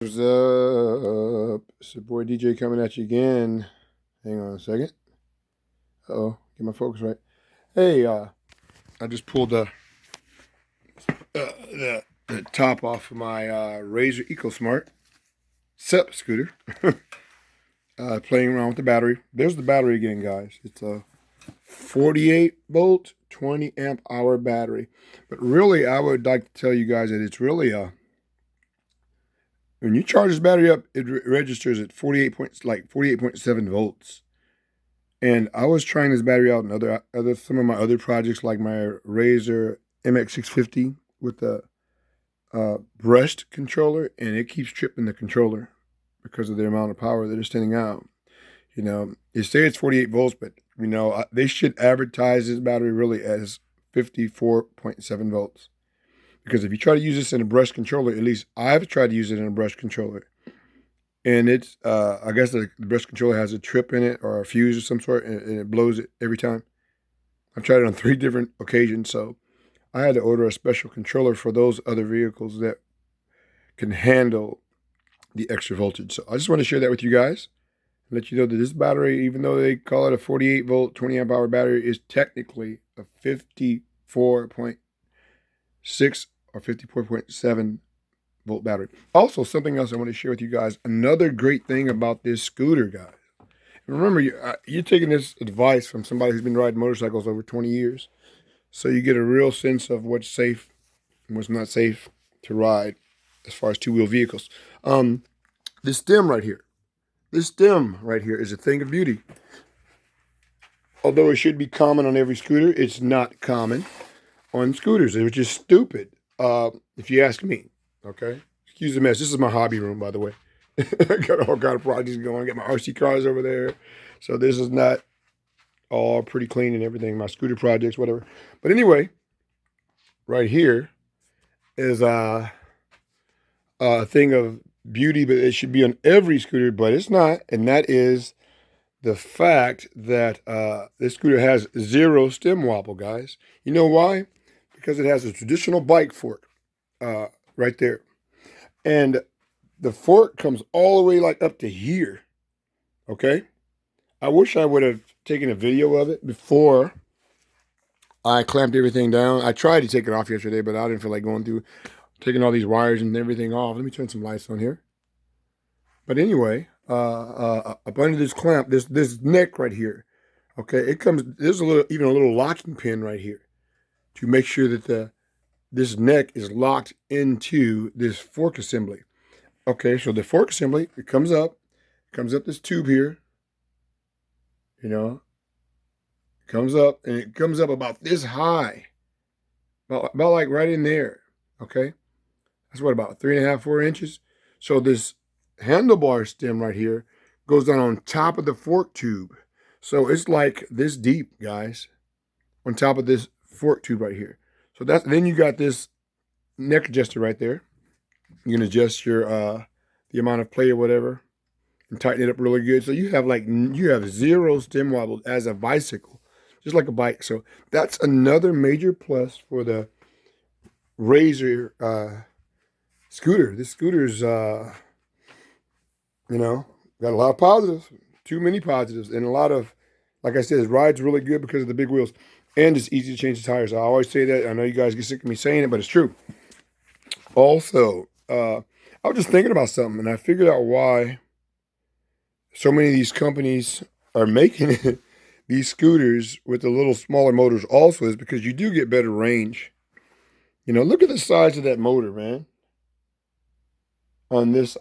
What's up? It's your boy DJ coming at you again. Hang on a second. Uh-oh, get my focus right. Hey, I just pulled the top off of my Razor Ecosmart Sup scooter. Playing around with the battery. There's the battery again, guys. It's a 48 volt, 20 amp hour battery. But really, I would like to tell you guys that it's really when you charge this battery up, it registers at 48.7 volts. And I was trying this battery out in other some of my other projects, like my Razer MX650 with the brushed controller, and it keeps tripping the controller because of the amount of power that is sending out. You know, they say it's 48 volts, but they should advertise this battery really as 54.7 volts. Because if you try to use this in a brush controller, at least I've tried to use it in a brush controller, and it's I guess the brush controller has a trip in it or a fuse of some sort, and it blows it every time. I've tried it on 3 different occasions, so I had to order a special controller for those other vehicles that can handle the extra voltage. So I just want to share that with you guys and let you know that this battery, even though they call it a 48 volt, 20 amp hour battery, is technically a 54.6 or 54.7 volt battery. Also, something else I want to share with you guys. Another great thing about this scooter, guys. Remember, you're taking this advice from somebody who's been riding motorcycles over 20 years. So you get a real sense of what's safe and what's not safe to ride as far as two-wheel vehicles. This stem right here. This stem right here is a thing of beauty. Although it should be common on every scooter, it's not common on scooters, which is stupid, if you ask me. Okay? Excuse the mess. This is my hobby room, by the way. I got all kind of projects going. I got my RC cars over there. So this is not all pretty clean and everything. My scooter projects, whatever. But anyway, right here is a thing of beauty, but it should be on every scooter, but it's not. And that is the fact that this scooter has 0 stem wobble, guys. You know why? Because it has a traditional bike fork right there. And the fork comes all the way like up to here. Okay? I wish I would have taken a video of it before I clamped everything down. I tried to take it off yesterday, but I didn't feel like going through taking all these wires and everything off. Let me turn some lights on here. But anyway, up under this clamp, this neck right here. Okay, it comes. There's even a little locking pin right here to make sure that this neck is locked into this fork assembly. Okay, so the fork assembly, it comes up this tube here. You know, it comes up, and it comes up about this high, about like right in there. Okay, that's what, about 3.5, 4 inches. So this handlebar stem right here goes down on top of the fork tube. So it's like this deep, guys, on top of this fork tube right here. So then you got this neck adjuster right there. You can adjust your the amount of play or whatever and tighten it up really good. So you have 0 stem wobble as a bicycle, just like a bike. So that's another major plus for the Razor scooter. This scooter's got a lot of positives, too many positives, and a lot of, like I said, it rides really good because of the big wheels, and it's easy to change the tires. I always say that. I know you guys get sick of me saying it, but it's true. Also, I was just thinking about something, and I figured out why so many of these companies are making these scooters with the little smaller motors also is because you do get better range. Look at the size of that motor, man, on this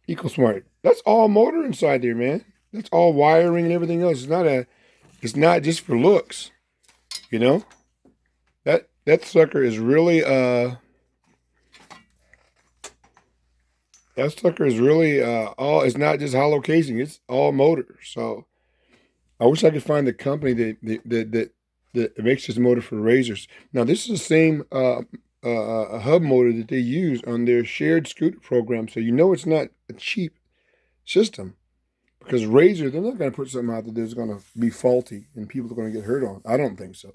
Ecosmart. That's all motor inside there, man. That's all wiring and everything else. It's not just for looks. You know? That sucker is really all, it's not just hollow casing, it's all motor. So I wish I could find the company that makes this motor for Razors. Now this is the same hub motor that they use on their shared scooter program. So it's not a cheap system. Because Razor, they're not going to put something out that's going to be faulty and people are going to get hurt on. I don't think so.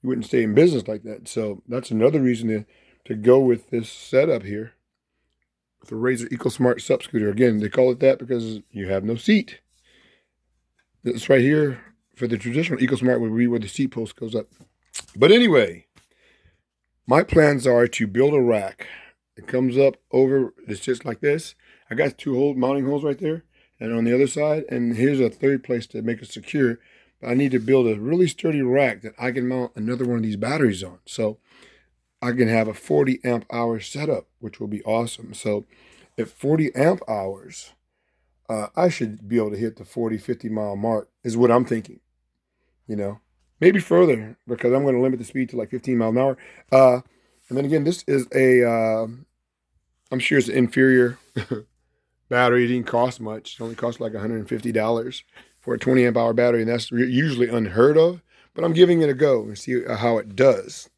You wouldn't stay in business like that. So that's another reason to go with this setup here. the Razor Ecosmart Sup scooter. Again, they call it that because you have no seat. This right here for the traditional Ecosmart would be where the seat post goes up. But anyway, my plans are to build a rack. It comes up over, it's just like this. I got two mounting holes right there and on the other side. And here's a third place to make it secure. But I need to build a really sturdy rack that I can mount another one of these batteries on. So I can have a 40 amp hour setup, which will be awesome. So at 40 amp hours, I should be able to hit the 40, 50 mile mark is what I'm thinking, you know, maybe further because I'm going to limit the speed to like 15 miles an hour. And then again, this is I'm sure it's an inferior battery. It didn't cost much. It only cost like $150 for a 20 amp hour battery. And that's usually unheard of, but I'm giving it a go and see how it does.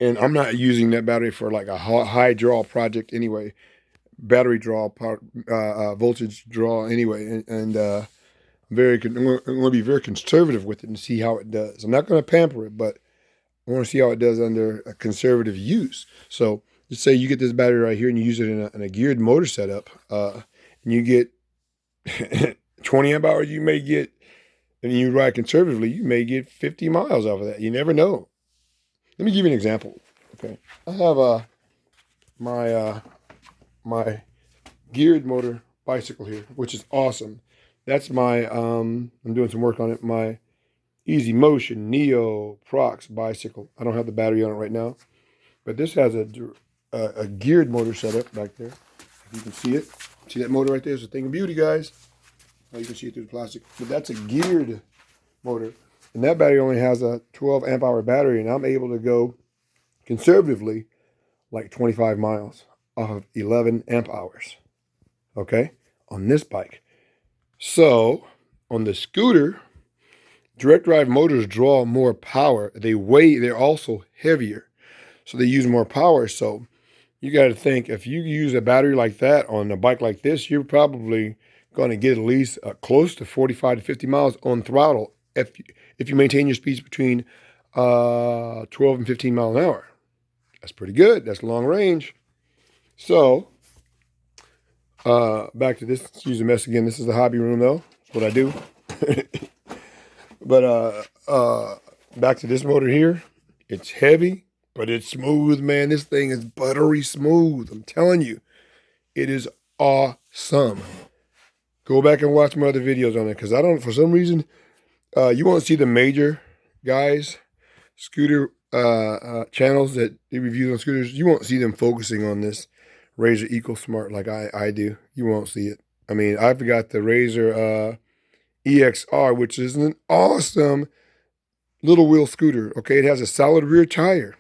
And I'm not using that battery for like a high draw project anyway. Battery draw, voltage draw anyway. And I'm going to be very conservative with it and see how it does. I'm not going to pamper it, but I want to see how it does under a conservative use. So let's say you get this battery right here and you use it in a geared motor setup, and you get 20 amp hours. You may get, and you ride conservatively, you may get 50 miles off of that. You never know. Let me give you an example. Okay, I have my geared motor bicycle here, which is awesome. That's my I'm doing some work on it. My Easy Motion Neo Prox bicycle. I don't have the battery on it right now, but this has a geared motor setup back there. If you can see it, see that motor right there? It's a thing of beauty, guys. Oh, you can see it through the plastic, but that's a geared motor, and that battery only has a 12 amp hour battery, and I'm able to go conservatively like 25 miles off of 11 amp hours. Okay, on this bike. So on the scooter, direct drive motors draw more power. They're also heavier, so they use more power. So you got to think, if you use a battery like that on a bike like this, you're probably going to get at least close to 45 to 50 miles on throttle if you maintain your speeds between 12 and 15 miles an hour. That's pretty good. That's long range. So back to this. Excuse the mess again. This is the hobby room, though. That's what I do. But back to this motor here. It's heavy, but it's smooth, man. This thing is buttery smooth. I'm telling you, it is awesome. Go back and watch my other videos on it, because for some reason, you won't see the major guys, scooter channels that they review on scooters. You won't see them focusing on this Razor Ecosmart like I do. You won't see it. I mean, I've got the Razor EXR, which is an awesome little wheel scooter. Okay, it has a solid rear tire.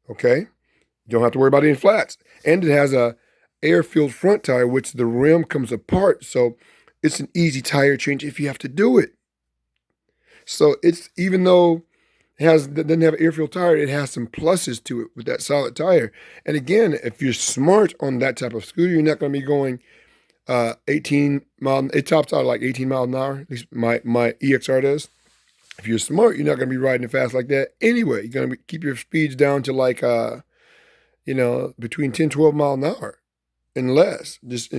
Okay, you don't have to worry about any flats, and it has a air-filled front tire, which the rim comes apart, so it's an easy tire change if you have to do it. So it's, even though it doesn't have an air-filled tire, it has some pluses to it with that solid tire. And again, if you're smart on that type of scooter, you're not going to be going 18 mile. It tops out like 18 miles an hour. At least my EXR does. If you're smart, you're not going to be riding it fast like that anyway. You're going to keep your speeds down to like between 10, 12 miles an hour and less. Just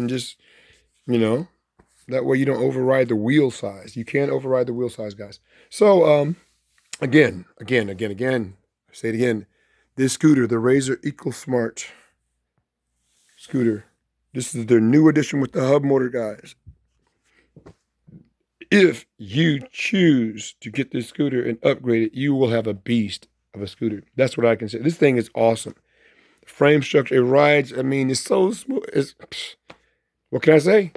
that way you don't override the wheel size. You can't override the wheel size, guys. So again, I say it again. This scooter, the Razor Ecosmart scooter, this is their new edition with the hub motor, guys. If you choose to get this scooter and upgrade it, you will have a beast of a scooter. That's what I can say. This thing is awesome. The frame structure, it rides. I mean, it's so smooth. What can I say?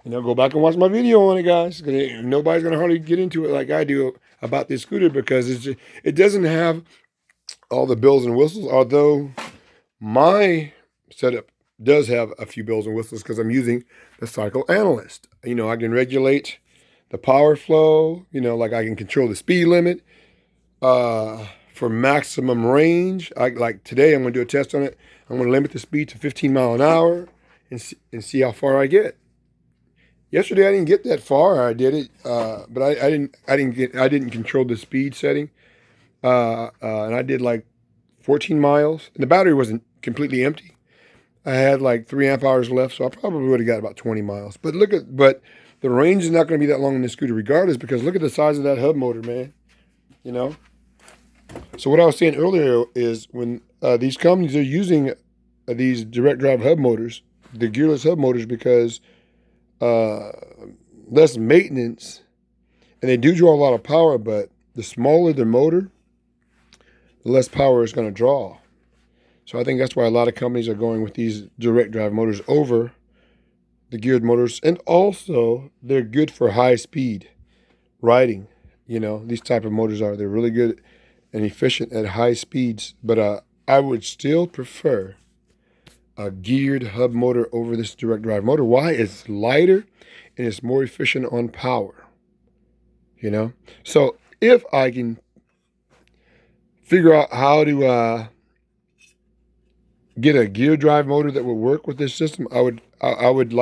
Go back and watch my video on it, guys. Nobody's going to hardly get into it like I do about this scooter, because it doesn't have all the bells and whistles, although my setup does have a few bells and whistles because I'm using the Cycle Analyst. I can regulate the power flow, like I can control the speed limit for maximum range. Like today, I'm going to do a test on it. I'm going to limit the speed to 15 miles an hour and see how far I get. Yesterday, I didn't get that far. I did it, but I didn't control the speed setting, and I did like 14 miles. And the battery wasn't completely empty. I had like 3 amp hours left, so I probably would have got about 20 miles. But but the range is not going to be that long in this scooter regardless, because look at the size of that hub motor, man. You know? So what I was saying earlier is when these companies are using these direct drive hub motors, the gearless hub motors, because uh, less maintenance, and they do draw a lot of power, but the smaller the motor, the less power it's going to draw. So I think that's why a lot of companies are going with these direct drive motors over the geared motors, and also they're good for high speed riding. You know, these type of motors they're really good and efficient at high speeds, but I would still prefer a geared hub motor over this direct drive motor. Why? It's lighter and it's more efficient on power. You know, so if I can figure out how to get a gear drive motor that will work with this system, I would like